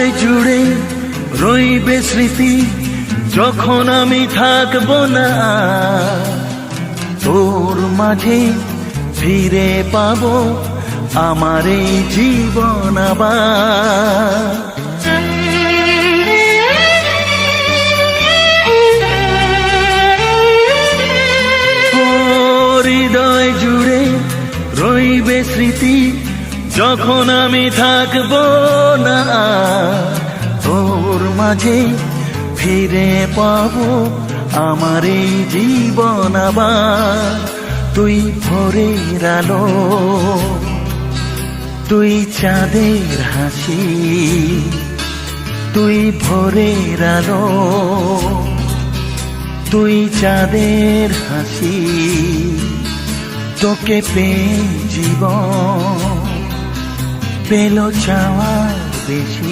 হৃদয় জুড়ে রইবে স্মৃতি, যখন আমি থাকবো না তোর মাঝে ফিরে পাবো আমার এই জীবন আবার। হৃদয় জুড়ে রইবে স্মৃতি, যখন আমি থাকবো না তোর মাঝে ফিরে পাবো আমার এই জীবন আবার। তুই ভোরের আলো, তুই চাঁদের হাসি, তুই ভোরের আলো, তুই চাঁদের হাসি, তোকে পেয়ে জীবন পেল চাওয়ার বেশি।